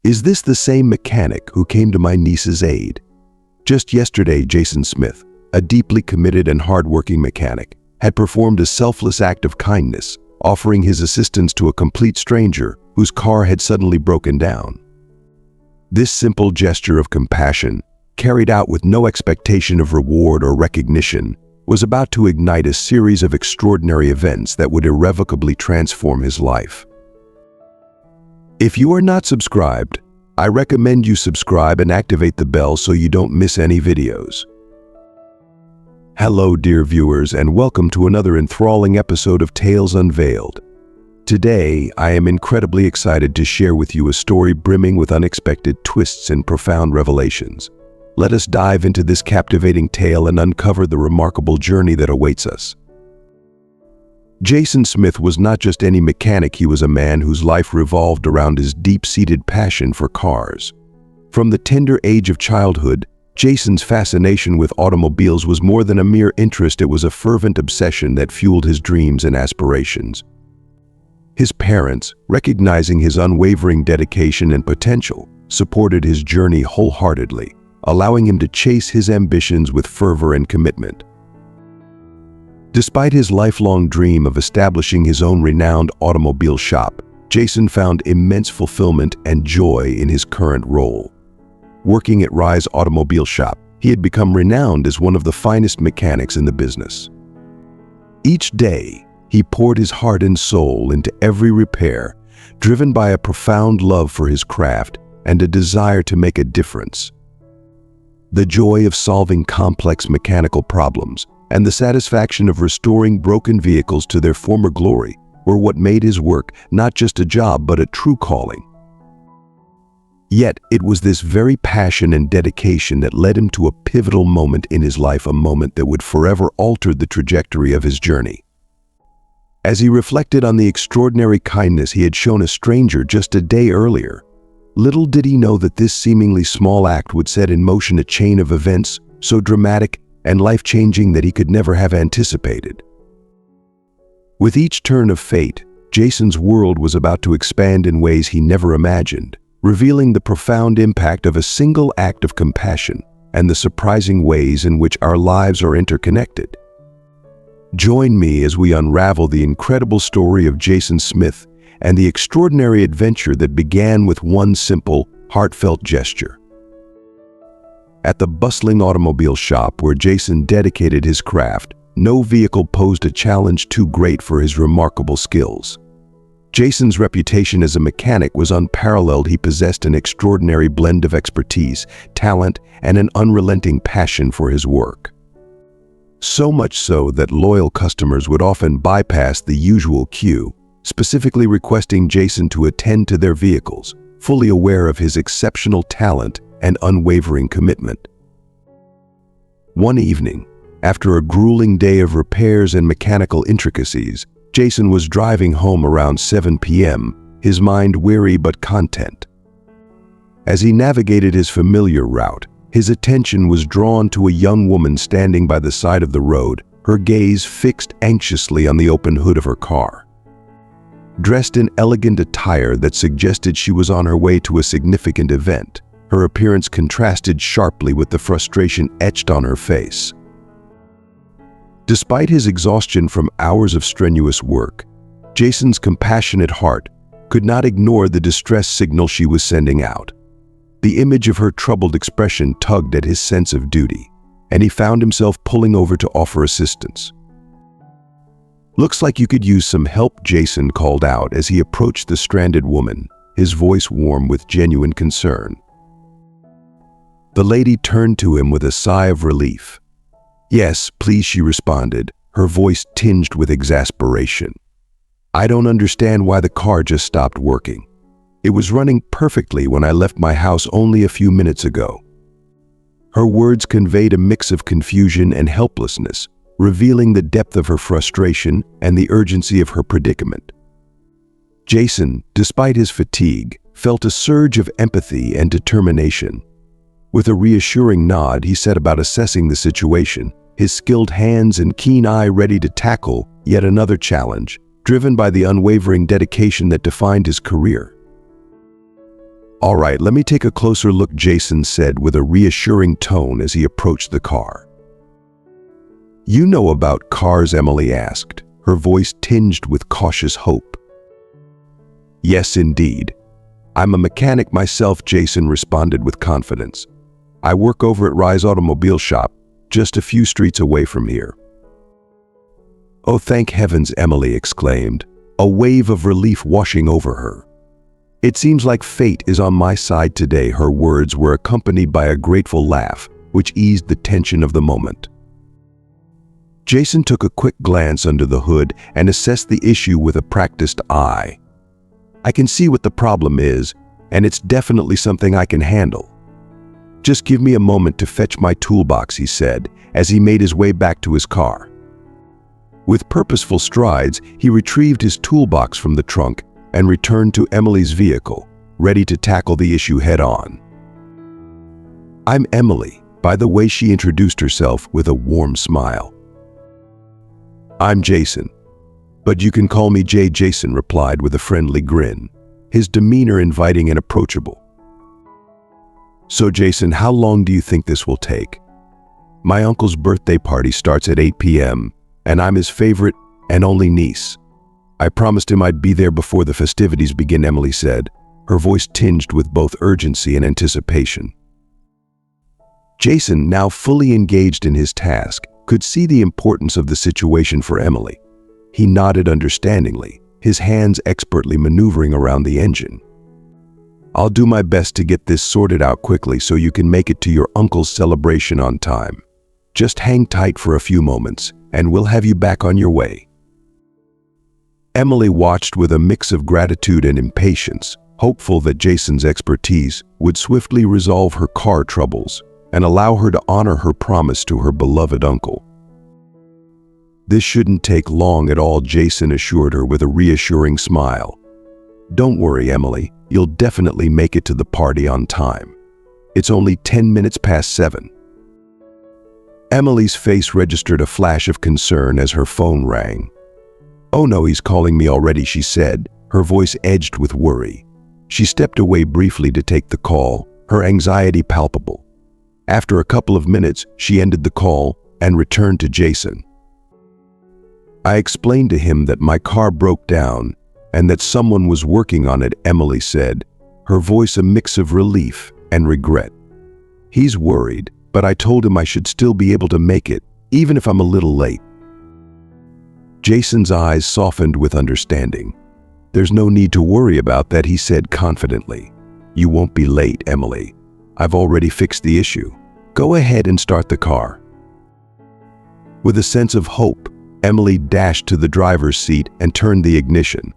Is this the same mechanic who came to my niece's aid? Just yesterday, Jason Smith, a deeply committed and hard-working mechanic, had performed a selfless act of kindness, offering his assistance to a complete stranger whose car had suddenly broken down. This simple gesture of compassion, carried out with no expectation of reward or recognition, was about to ignite a series of extraordinary events that would irrevocably transform his life. If you are not subscribed, I recommend you subscribe and activate the bell so you don't miss any videos. Hello, dear viewers, and welcome to another enthralling episode of Tales Unveiled. Today, I am incredibly excited to share with you a story brimming with unexpected twists and profound revelations. Let us dive into this captivating tale and uncover the remarkable journey that awaits us. Jason Smith was not just any mechanic, he was a man whose life revolved around his deep-seated passion for cars. From the tender age of childhood, Jason's fascination with automobiles was more than a mere interest, it was a fervent obsession that fueled his dreams and aspirations. His parents, recognizing his unwavering dedication and potential, supported his journey wholeheartedly, allowing him to chase his ambitions with fervor and commitment. Despite his lifelong dream of establishing his own renowned automobile shop, Jason found immense fulfillment and joy in his current role. Working at Rise Automobile Shop, he had become renowned as one of the finest mechanics in the business. Each day, he poured his heart and soul into every repair, driven by a profound love for his craft and a desire to make a difference. The joy of solving complex mechanical problems and the satisfaction of restoring broken vehicles to their former glory were what made his work not just a job but a true calling. Yet, it was this very passion and dedication that led him to a pivotal moment in his life, a moment that would forever alter the trajectory of his journey. As he reflected on the extraordinary kindness he had shown a stranger just a day earlier, little did he know that this seemingly small act would set in motion a chain of events so dramatic and life-changing that he could never have anticipated. With each turn of fate, Jason's world was about to expand in ways he never imagined, revealing the profound impact of a single act of compassion and the surprising ways in which our lives are interconnected. Join me as we unravel the incredible story of Jason Smith and the extraordinary adventure that began with one simple, heartfelt gesture. At the bustling automobile shop where Jason dedicated his craft, no vehicle posed a challenge too great for his remarkable skills. Jason's reputation as a mechanic was unparalleled. He possessed an extraordinary blend of expertise, talent, and an unrelenting passion for his work. So much so that loyal customers would often bypass the usual queue, specifically requesting Jason to attend to their vehicles, fully aware of his exceptional talent and unwavering commitment. One evening, after a grueling day of repairs and mechanical intricacies, Jason was driving home around 7 p.m., his mind weary but content. As he navigated his familiar route, his attention was drawn to a young woman standing by the side of the road, her gaze fixed anxiously on the open hood of her car. Dressed in elegant attire that suggested she was on her way to a significant event, her appearance contrasted sharply with the frustration etched on her face. Despite his exhaustion from hours of strenuous work, Jason's compassionate heart could not ignore the distress signal she was sending out. The image of her troubled expression tugged at his sense of duty, and he found himself pulling over to offer assistance. "Looks like you could use some help," Jason called out as he approached the stranded woman, his voice warm with genuine concern. The lady turned to him with a sigh of relief. "Yes, please," she responded, her voice tinged with exasperation. "I don't understand why the car just stopped working. It was running perfectly when I left my house only a few minutes ago." Her words conveyed a mix of confusion and helplessness, revealing the depth of her frustration and the urgency of her predicament. Jason, despite his fatigue, felt a surge of empathy and determination. With a reassuring nod, he set about assessing the situation, his skilled hands and keen eye ready to tackle yet another challenge, driven by the unwavering dedication that defined his career. "All right, let me take a closer look," Jason said with a reassuring tone as he approached the car. "You know about cars?" Emily asked, her voice tinged with cautious hope. "Yes, indeed. I'm a mechanic myself," Jason responded with confidence. "I work over at Rise Automobile Shop, just a few streets away from here." "Oh, thank heavens," Emily exclaimed, a wave of relief washing over her. "It seems like fate is on my side today." Her words were accompanied by a grateful laugh, which eased the tension of the moment. Jason took a quick glance under the hood and assessed the issue with a practiced eye. "I can see what the problem is, and it's definitely something I can handle. Just give me a moment to fetch my toolbox," he said, as he made his way back to his car. With purposeful strides, he retrieved his toolbox from the trunk and returned to Emily's vehicle, ready to tackle the issue head-on. "I'm Emily," by the way, she introduced herself with a warm smile. "I'm Jason, but you can call me Jay," Jason replied with a friendly grin, his demeanor inviting and approachable. "So Jason, how long do you think this will take? My uncle's birthday party starts at 8 p.m., and I'm his favorite and only niece. I promised him I'd be there before the festivities begin," Emily said, her voice tinged with both urgency and anticipation. Jason, now fully engaged in his task, could see the importance of the situation for Emily. He nodded understandingly, his hands expertly maneuvering around the engine. "I'll do my best to get this sorted out quickly so you can make it to your uncle's celebration on time. Just hang tight for a few moments, and we'll have you back on your way." Emily watched with a mix of gratitude and impatience, hopeful that Jason's expertise would swiftly resolve her car troubles and allow her to honor her promise to her beloved uncle. "This shouldn't take long at all," Jason assured her with a reassuring smile. "Don't worry, Emily, you'll definitely make it to the party on time. It's only 10 minutes past 7. Emily's face registered a flash of concern as her phone rang. "Oh no, he's calling me already," she said, her voice edged with worry. She stepped away briefly to take the call, her anxiety palpable. After a couple of minutes, she ended the call and returned to Jason. "I explained to him that my car broke down and that someone was working on it," Emily said, her voice a mix of relief and regret. "He's worried, but I told him I should still be able to make it, even if I'm a little late." Jason's eyes softened with understanding. "There's no need to worry about that," he said confidently. "You won't be late, Emily. I've already fixed the issue. Go ahead and start the car." With a sense of hope, Emily dashed to the driver's seat and turned the ignition.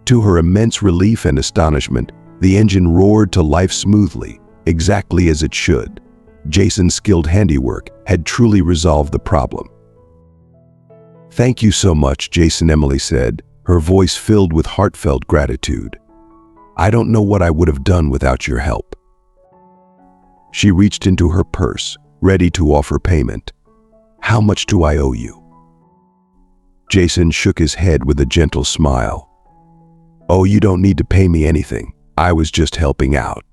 To her immense relief and astonishment, the engine roared to life smoothly, exactly as it should. Jason's skilled handiwork had truly resolved the problem. "Thank you so much, Jason," Emily said, her voice filled with heartfelt gratitude. "I don't know what I would have done without your help." She reached into her purse, ready to offer payment. "How much do I owe you?" Jason shook his head with a gentle smile. "Oh, you don't need to pay me anything. I was just helping out.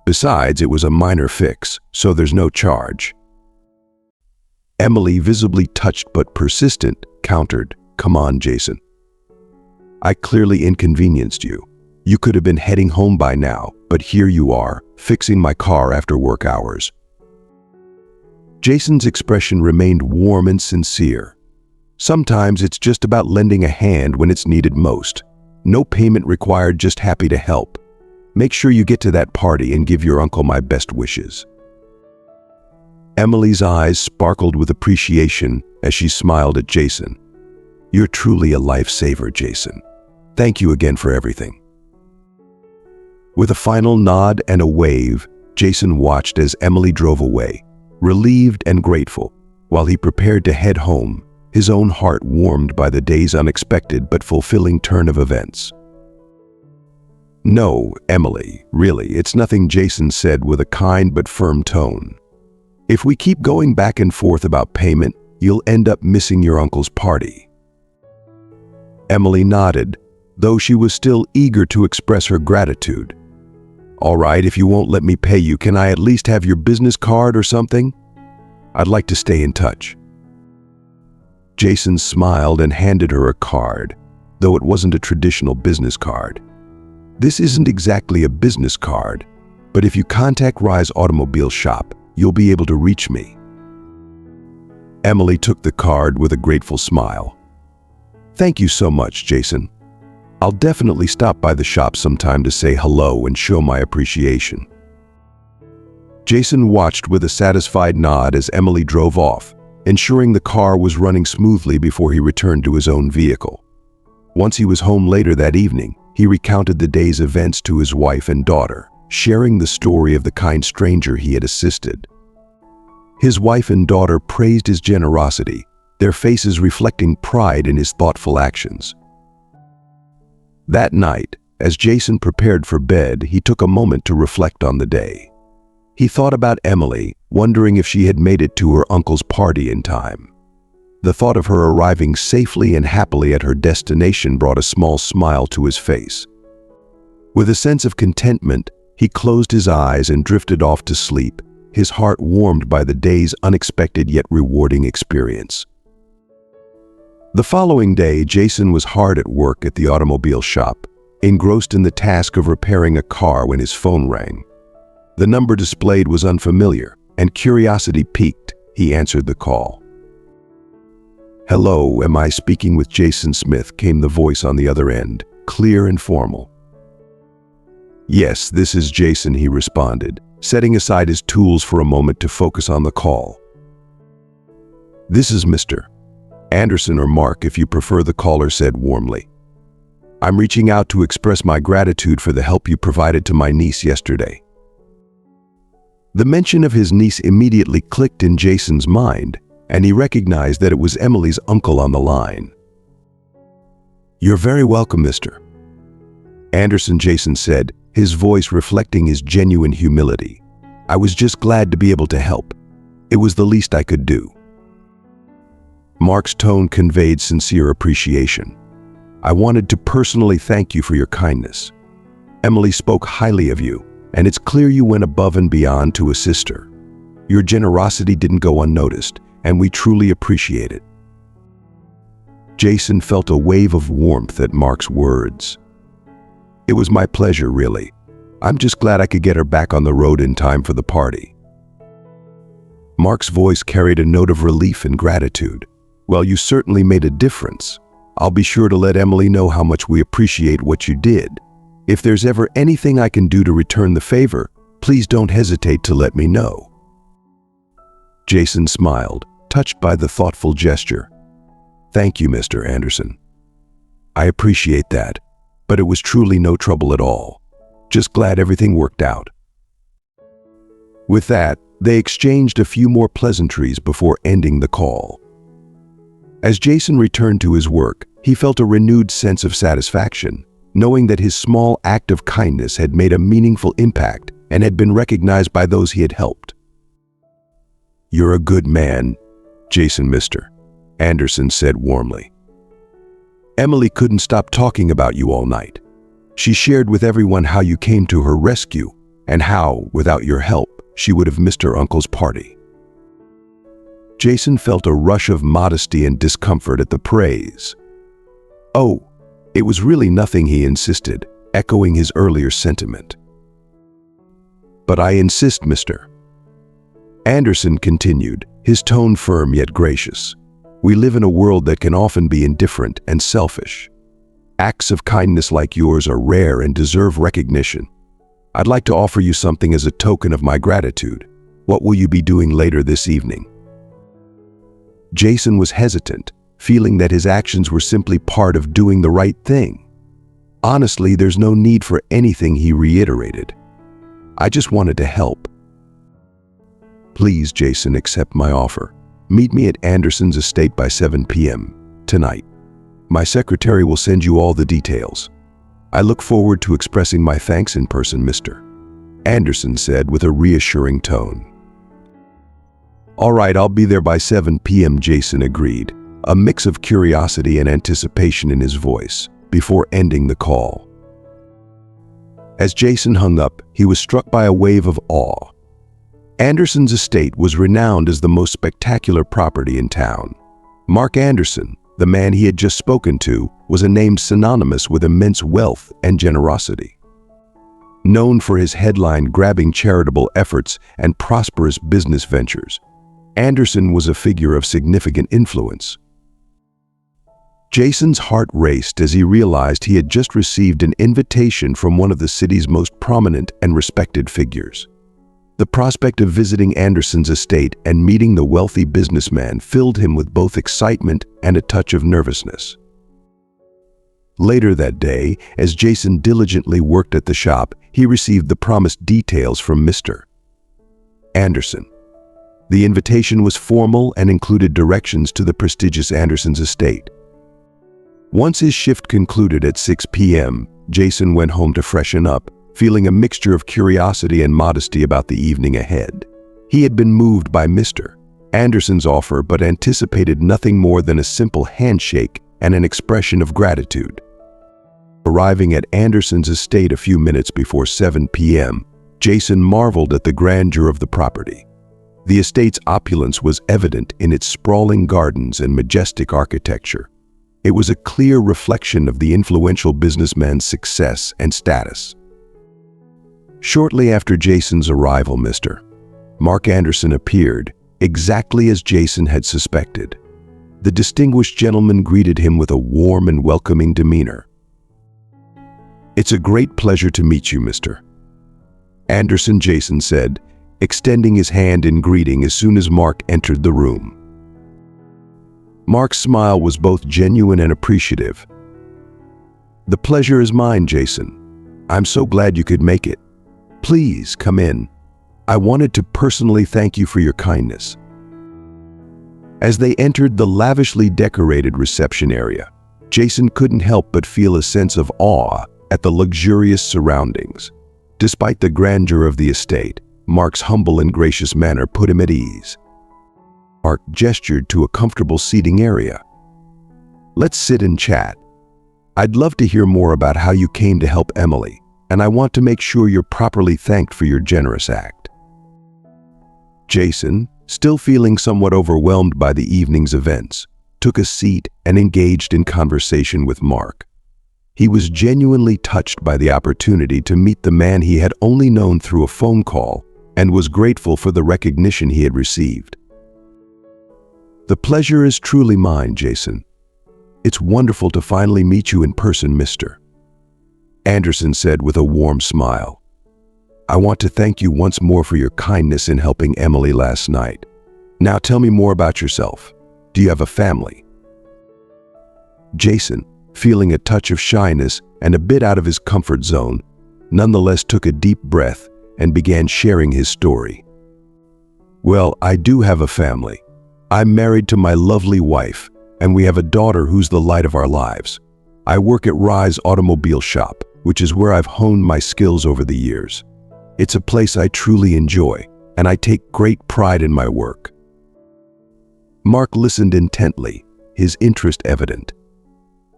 Besides, it was a minor fix, so there's no charge." Emily, visibly touched but persistent, countered, "Come on, Jason. I clearly inconvenienced you. You could have been heading home by now, but here you are, fixing my car after work hours." Jason's expression remained warm and sincere. Sometimes it's just about lending a hand when it's needed most. No payment required, just happy to help. Make sure you get to that party and give your uncle my best wishes. Emily's eyes sparkled with appreciation as she smiled at Jason. "You're truly a lifesaver, Jason. Thank you again for everything." With a final nod and a wave, Jason watched as Emily drove away, relieved and grateful. While he prepared to head home, his own heart warmed by the day's unexpected but fulfilling turn of events. "No, Emily, really, it's nothing," Jason said with a kind but firm tone. "If we keep going back and forth about payment, you'll end up missing your uncle's party." Emily nodded, though she was still eager to express her gratitude. All right, if you won't let me pay you, can I at least have your business card or something? I'd like to stay in touch. Jason smiled and handed her a card, though it wasn't a traditional business card. This isn't exactly a business card, but if you contact Rise Automobile Shop, you'll be able to reach me. Emily took the card with a grateful smile. Thank you so much, Jason. I'll definitely stop by the shop sometime to say hello and show my appreciation. Jason watched with a satisfied nod as Emily drove off, ensuring the car was running smoothly before he returned to his own vehicle. Once he was home later that evening, he recounted the day's events to his wife and daughter, sharing the story of the kind stranger he had assisted. His wife and daughter praised his generosity, their faces reflecting pride in his thoughtful actions. That night, as Jason prepared for bed, he took a moment to reflect on the day. He thought about Emily, wondering if she had made it to her uncle's party in time. The thought of her arriving safely and happily at her destination brought a small smile to his face. With a sense of contentment, he closed his eyes and drifted off to sleep, his heart warmed by the day's unexpected yet rewarding experience. The following day, Jason was hard at work at the automobile shop, engrossed in the task of repairing a car when his phone rang. The number displayed was unfamiliar, and curiosity piqued. He answered the call. "Hello, am I speaking with Jason Smith?" came the voice on the other end, clear and formal. "Yes, this is Jason," he responded, setting aside his tools for a moment to focus on the call. "This is Mr. Anderson, or Mark if you prefer," the caller said warmly. "I'm reaching out to express my gratitude for the help you provided to my niece yesterday." The mention of his niece immediately clicked in Jason's mind, and he recognized that it was Emily's uncle on the line. "You're very welcome, Mr. Anderson," Jason said, his voice reflecting his genuine humility. "I was just glad to be able to help. It was the least I could do." Mark's tone conveyed sincere appreciation. "I wanted to personally thank you for your kindness. Emily spoke highly of you, and it's clear you went above and beyond to assist her. Your generosity didn't go unnoticed, and we truly appreciate it." Jason felt a wave of warmth at Mark's words. "It was my pleasure, really. I'm just glad I could get her back on the road in time for the party." Mark's voice carried a note of relief and gratitude. "Well, you certainly made a difference. I'll be sure to let Emily know how much we appreciate what you did. If there's ever anything I can do to return the favor, please don't hesitate to let me know." Jason smiled, touched by the thoughtful gesture. "Thank you, Mr. Anderson. I appreciate that, but it was truly no trouble at all. Just glad everything worked out." With that, they exchanged a few more pleasantries before ending the call. As Jason returned to his work, he felt a renewed sense of satisfaction, knowing that his small act of kindness had made a meaningful impact and had been recognized by those he had helped. "You're a good man, Jason," Mr. Anderson said warmly. "Emily couldn't stop talking about you all night. She shared with everyone how you came to her rescue and how, without your help, she would have missed her uncle's party." Jason felt a rush of modesty and discomfort at the praise. "Oh, it was really nothing," he insisted, echoing his earlier sentiment. "But I insist, Mr. Anderson continued, his tone firm yet gracious. "We live in a world that can often be indifferent and selfish. Acts of kindness like yours are rare and deserve recognition. I'd like to offer you something as a token of my gratitude. What will you be doing later this evening?" Jason was hesitant, feeling that his actions were simply part of doing the right thing. "Honestly, there's no need for anything," he reiterated. "I just wanted to help." "Please, Jason, accept my offer. Meet me at Anderson's estate by 7 p.m. tonight. My secretary will send you all the details. I look forward to expressing my thanks in person, Mr. Anderson said with a reassuring tone. "All right, I'll be there by 7 p.m., Jason agreed, a mix of curiosity and anticipation in his voice, before ending the call. As Jason hung up, he was struck by a wave of awe. Anderson's estate was renowned as the most spectacular property in town. Mark Anderson, the man he had just spoken to, was a name synonymous with immense wealth and generosity. Known for his headline-grabbing charitable efforts and prosperous business ventures, Anderson was a figure of significant influence. Jason's heart raced as he realized he had just received an invitation from one of the city's most prominent and respected figures. The prospect of visiting Anderson's estate and meeting the wealthy businessman filled him with both excitement and a touch of nervousness. Later that day, as Jason diligently worked at the shop, he received the promised details from Mr. Anderson. The invitation was formal and included directions to the prestigious Anderson's estate. Once his shift concluded at 6 p.m., Jason went home to freshen up, feeling a mixture of curiosity and modesty about the evening ahead. He had been moved by Mr. Anderson's offer but anticipated nothing more than a simple handshake and an expression of gratitude. Arriving at Anderson's estate a few minutes before 7 p.m., Jason marveled at the grandeur of the property. The estate's opulence was evident in its sprawling gardens and majestic architecture. It was a clear reflection of the influential businessman's success and status. Shortly after Jason's arrival, Mr. Mark Anderson appeared, exactly as Jason had suspected. The distinguished gentleman greeted him with a warm and welcoming demeanor. "It's a great pleasure to meet you, Mr. Anderson," Jason said, extending his hand in greeting as soon as Mark entered the room. Mark's smile was both genuine and appreciative. "The pleasure is mine, Jason. I'm so glad you could make it. Please come in. I wanted to personally thank you for your kindness." As they entered the lavishly decorated reception area, Jason couldn't help but feel a sense of awe at the luxurious surroundings. Despite the grandeur of the estate, Mark's humble and gracious manner put him at ease. Mark gestured to a comfortable seating area. "Let's sit and chat. I'd love to hear more about how you came to help Emily, and I want to make sure you're properly thanked for your generous act." Jason, still feeling somewhat overwhelmed by the evening's events, took a seat and engaged in conversation with Mark. He was genuinely touched by the opportunity to meet the man he had only known through a phone call and was grateful for the recognition he had received. "The pleasure is truly mine, Jason. It's wonderful to finally meet you in person, Mr. Anderson said with a warm smile. "I want to thank you once more for your kindness in helping Emily last night. Now tell me more about yourself. Do you have a family?" Jason, feeling a touch of shyness and a bit out of his comfort zone, nonetheless took a deep breath and began sharing his story. "Well, I do have a family. I'm married to my lovely wife, and we have a daughter who's the light of our lives. I work at Rise Automobile Shop, which is where I've honed my skills over the years. It's a place I truly enjoy, and I take great pride in my work." Mark listened intently, his interest evident.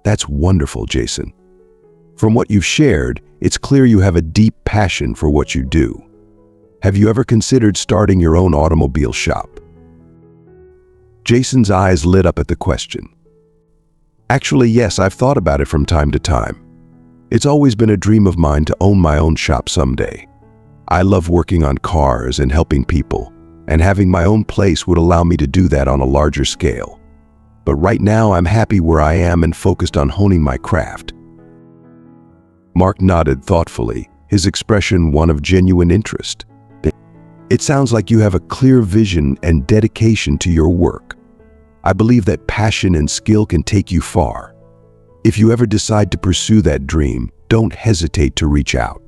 "That's wonderful, Jason. From what you've shared, it's clear you have a deep passion for what you do. Have you ever considered starting your own automobile shop?" Jason's eyes lit up at the question. "Actually, yes, I've thought about it from time to time. It's always been a dream of mine to own my own shop someday. I love working on cars and helping people, and having my own place would allow me to do that on a larger scale. But right now, I'm happy where I am and focused on honing my craft." Mark nodded thoughtfully, his expression one of genuine interest. "It sounds like you have a clear vision and dedication to your work. I believe that passion and skill can take you far. If you ever decide to pursue that dream, don't hesitate to reach out.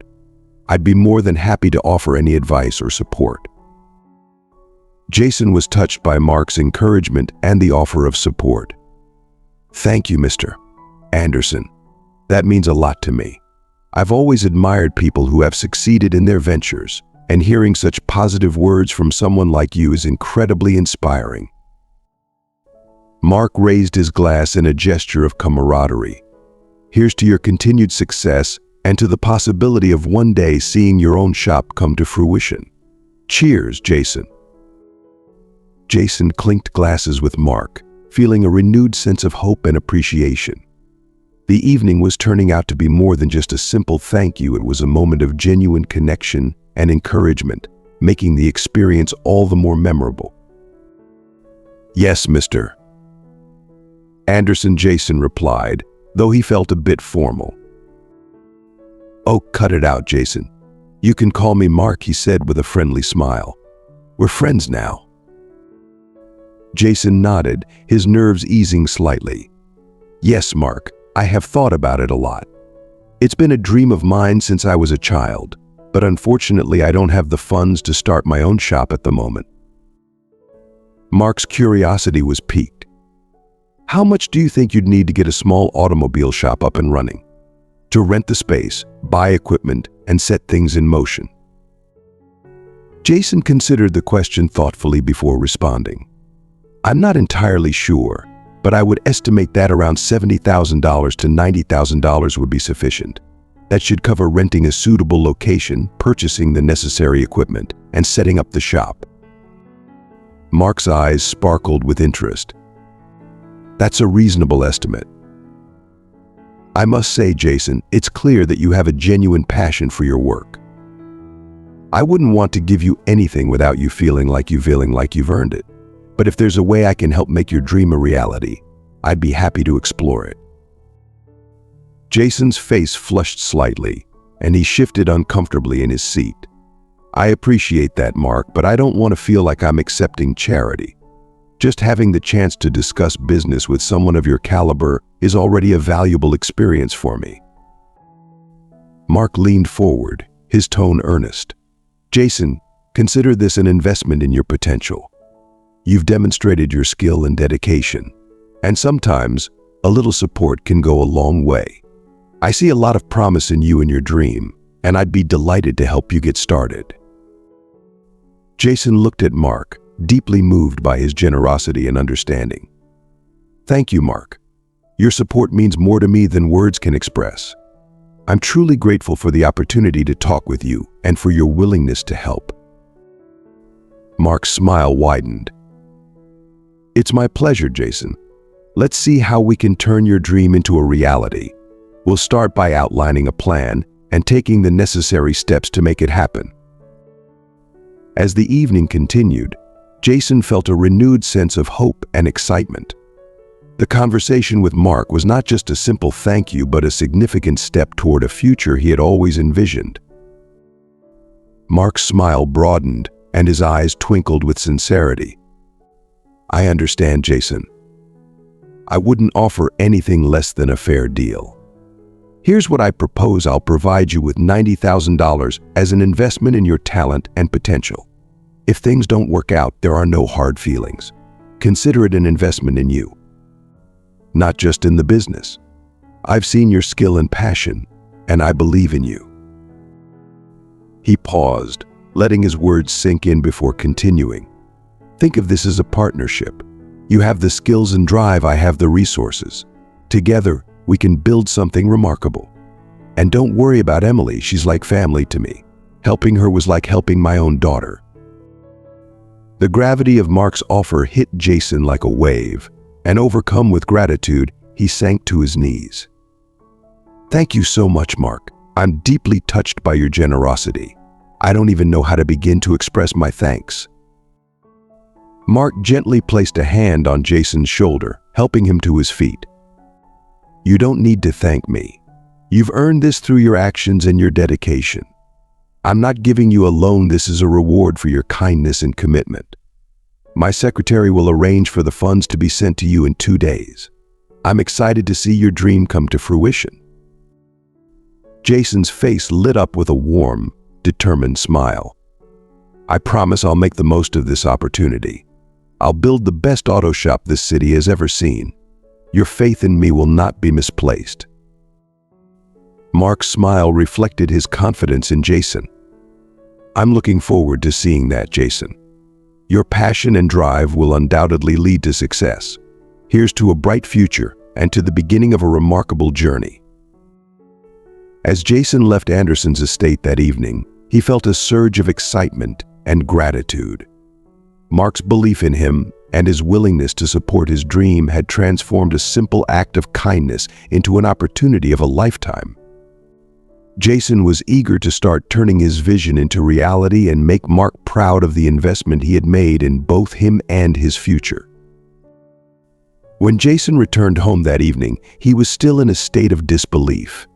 I'd be more than happy to offer any advice or support." Jason was touched by Mark's encouragement and the offer of support. "Thank you, Mr. Anderson. That means a lot to me. I've always admired people who have succeeded in their ventures, and hearing such positive words from someone like you is incredibly inspiring." Mark raised his glass in a gesture of camaraderie. "Here's to your continued success and to the possibility of one day seeing your own shop come to fruition. Cheers, Jason. Jason clinked glasses with Mark, feeling a renewed sense of hope and appreciation. The evening was turning out to be more than just a simple thank you. It was a moment of genuine connection and encouragement, making the experience all the more memorable. "Yes, Mr. Anderson," Jason replied, though he felt a bit formal. "Oh, cut it out, Jason. You can call me Mark," he said with a friendly smile. "We're friends now." Jason nodded, his nerves easing slightly. "Yes, Mark, I have thought about it a lot. It's been a dream of mine since I was a child, but unfortunately I don't have the funds to start my own shop at the moment." Mark's curiosity was piqued. "How much do you think you'd need to get a small automobile shop up and running? To rent the space, buy equipment, and set things in motion?" Jason considered the question thoughtfully before responding. "I'm not entirely sure, but I would estimate that around $70,000 to $90,000 would be sufficient. That should cover renting a suitable location, purchasing the necessary equipment, and setting up the shop." Mark's eyes sparkled with interest. "That's a reasonable estimate. I must say, Jason, it's clear that you have a genuine passion for your work. I wouldn't want to give you anything without you feeling like you've earned it. But if there's a way I can help make your dream a reality, I'd be happy to explore it." Jason's face flushed slightly, and he shifted uncomfortably in his seat. "I appreciate that, Mark, but I don't want to feel like I'm accepting charity. Just having the chance to discuss business with someone of your caliber is already a valuable experience for me." Mark leaned forward, his tone earnest. "Jason, consider this an investment in your potential. You've demonstrated your skill and dedication, and sometimes a little support can go a long way. I see a lot of promise in you and your dream, and I'd be delighted to help you get started." Jason looked at Mark, deeply moved by his generosity and understanding. "Thank you, Mark. Your support means more to me than words can express. I'm truly grateful for the opportunity to talk with you and for your willingness to help." Mark's smile widened. "It's my pleasure, Jason. Let's see how we can turn your dream into a reality. We'll start by outlining a plan and taking the necessary steps to make it happen." As the evening continued, Jason felt a renewed sense of hope and excitement. The conversation with Mark was not just a simple thank you, but a significant step toward a future he had always envisioned. Mark's smile broadened, and his eyes twinkled with sincerity. "I understand, Jason. I wouldn't offer anything less than a fair deal. Here's what I propose. I'll provide you with $90,000 as an investment in your talent and potential. If things don't work out, there are no hard feelings. Consider it an investment in you. Not just in the business. I've seen your skill and passion, and I believe in you." He paused, letting his words sink in before continuing. "Think of this as a partnership. You have the skills and drive, I have the resources. Together, we can build something remarkable. And don't worry about Emily, she's like family to me. Helping her was like helping my own daughter." The gravity of Mark's offer hit Jason like a wave, and overcome with gratitude, he sank to his knees. "Thank you so much, Mark. I'm deeply touched by your generosity. I don't even know how to begin to express my thanks." Mark gently placed a hand on Jason's shoulder, helping him to his feet. "You don't need to thank me. You've earned this through your actions and your dedication. I'm not giving you a loan. This is a reward for your kindness and commitment. My secretary will arrange for the funds to be sent to you in 2 days. I'm excited to see your dream come to fruition." Jason's face lit up with a warm, determined smile. "I promise I'll make the most of this opportunity. I'll build the best auto shop this city has ever seen. Your faith in me will not be misplaced." Mark's smile reflected his confidence in Jason. "I'm looking forward to seeing that, Jason. Your passion and drive will undoubtedly lead to success. Here's to a bright future and to the beginning of a remarkable journey." As Jason left Anderson's estate that evening, he felt a surge of excitement and gratitude. Mark's belief in him and his willingness to support his dream had transformed a simple act of kindness into an opportunity of a lifetime. Jason was eager to start turning his vision into reality and make Mark proud of the investment he had made in both him and his future. When Jason returned home that evening, he was still in a state of disbelief.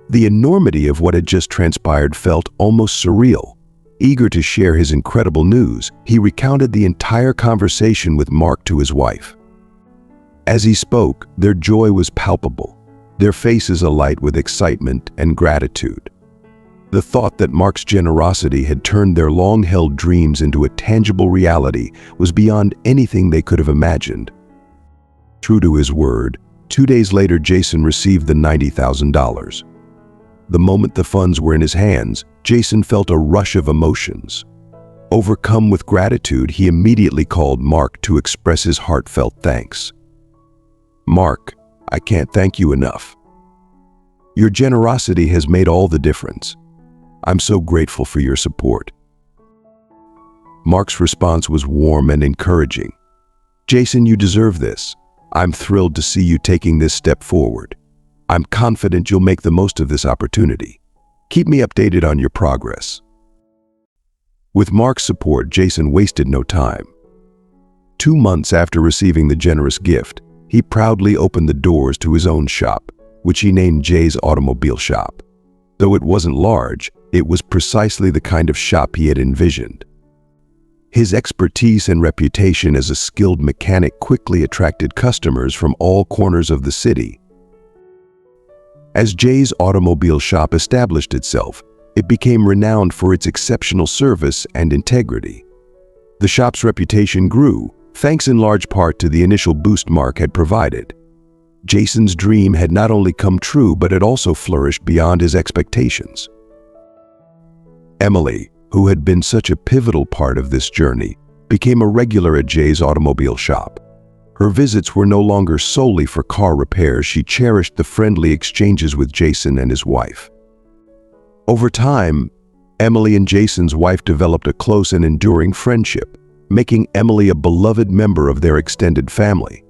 The enormity of what had just transpired felt almost surreal. Eager to share his incredible news, he recounted the entire conversation with Mark to his wife. As he spoke, their joy was palpable, their faces alight with excitement and gratitude. The thought that Mark's generosity had turned their long-held dreams into a tangible reality was beyond anything they could have imagined. True to his word, 2 days later Jason received the $90,000. The moment the funds were in his hands, Jason felt a rush of emotions. Overcome with gratitude, he immediately called Mark to express his heartfelt thanks. "Mark, I can't thank you enough. Your generosity has made all the difference. I'm so grateful for your support." Mark's response was warm and encouraging. "Jason, you deserve this. I'm thrilled to see you taking this step forward. I'm confident you'll make the most of this opportunity. Keep me updated on your progress." With Mark's support, Jason wasted no time. 2 months after receiving the generous gift, he proudly opened the doors to his own shop, which he named Jay's Automobile Shop. Though it wasn't large, it was precisely the kind of shop he had envisioned. His expertise and reputation as a skilled mechanic quickly attracted customers from all corners of the city. As Jay's Automobile Shop established itself, it became renowned for its exceptional service and integrity. The shop's reputation grew, thanks in large part to the initial boost Mark had provided. Jason's dream had not only come true, but it also flourished beyond his expectations. Emily, who had been such a pivotal part of this journey, became a regular at Jay's Automobile Shop. Her visits were no longer solely for car repairs. She cherished the friendly exchanges with Jason and his wife. Over time, Emily and Jason's wife developed a close and enduring friendship, making Emily a beloved member of their extended family.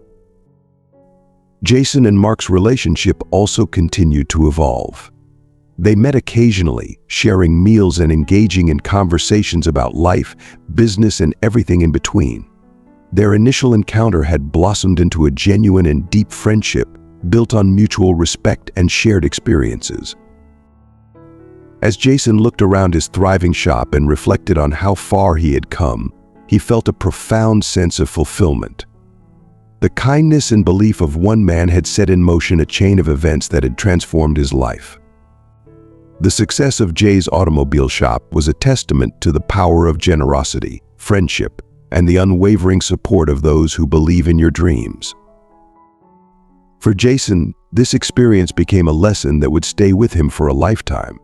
Jason and Mark's relationship also continued to evolve. They met occasionally, sharing meals and engaging in conversations about life, business, and everything in between. Their initial encounter had blossomed into a genuine and deep friendship, built on mutual respect and shared experiences. As Jason looked around his thriving shop and reflected on how far he had come, he felt a profound sense of fulfillment. The kindness and belief of one man had set in motion a chain of events that had transformed his life. The success of Jay's Automobile Shop was a testament to the power of generosity, friendship, and the unwavering support of those who believe in your dreams. For Jason, this experience became a lesson that would stay with him for a lifetime.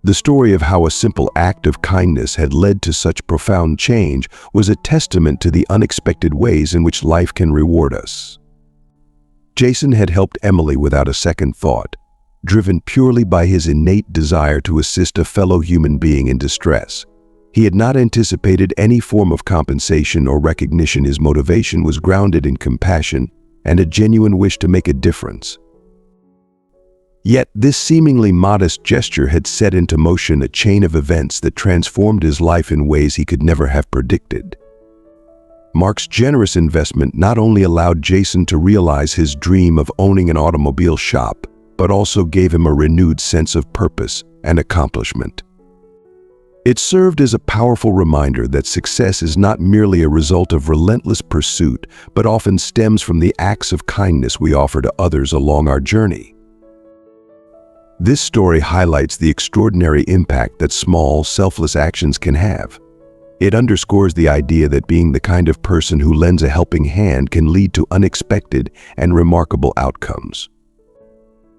The story of how a simple act of kindness had led to such profound change was a testament to the unexpected ways in which life can reward us. Jason had helped Emily without a second thought, driven purely by his innate desire to assist a fellow human being in distress. He had not anticipated any form of compensation or recognition. His motivation was grounded in compassion and a genuine wish to make a difference. Yet this seemingly modest gesture had set into motion a chain of events that transformed his life in ways he could never have predicted. Mark's generous investment not only allowed Jason to realize his dream of owning an automobile shop, but also gave him a renewed sense of purpose and accomplishment. It served as a powerful reminder that success is not merely a result of relentless pursuit, but often stems from the acts of kindness we offer to others along our journey. This story highlights the extraordinary impact that small, selfless actions can have. It underscores the idea that being the kind of person who lends a helping hand can lead to unexpected and remarkable outcomes.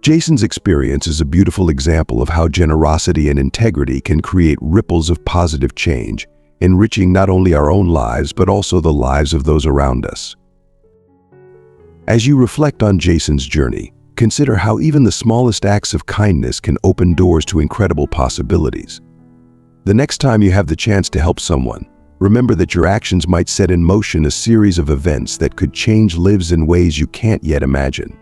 Jason's experience is a beautiful example of how generosity and integrity can create ripples of positive change, enriching not only our own lives but also the lives of those around us. As you reflect on Jason's journey, Consider how even the smallest acts of kindness can open doors to incredible possibilities. The next time you have the chance to help someone, remember that your actions might set in motion a series of events that could change lives in ways you can't yet imagine.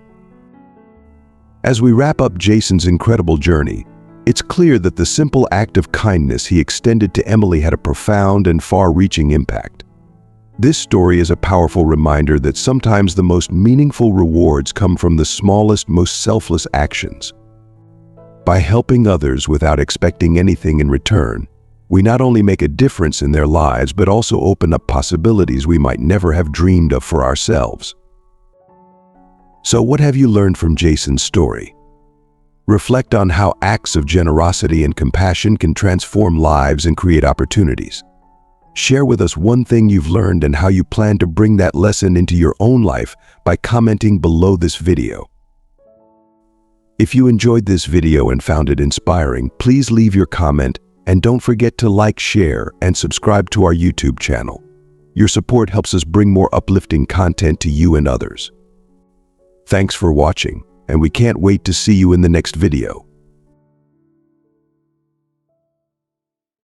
As we wrap up Jason's incredible journey, it's clear that the simple act of kindness he extended to Emily had a profound and far-reaching impact. This story is a powerful reminder that sometimes the most meaningful rewards come from the smallest, most selfless actions. By helping others without expecting anything in return, we not only make a difference in their lives but also open up possibilities we might never have dreamed of for ourselves. So what have you learned from Jason's story? Reflect on how acts of generosity and compassion can transform lives and create opportunities. Share with us one thing you've learned and how you plan to bring that lesson into your own life by commenting below this video. If you enjoyed this video and found it inspiring, please leave your comment and don't forget to like, share, and subscribe to our YouTube channel. Your support helps us bring more uplifting content to you and others. Thanks for watching, and we can't wait to see you in the next video.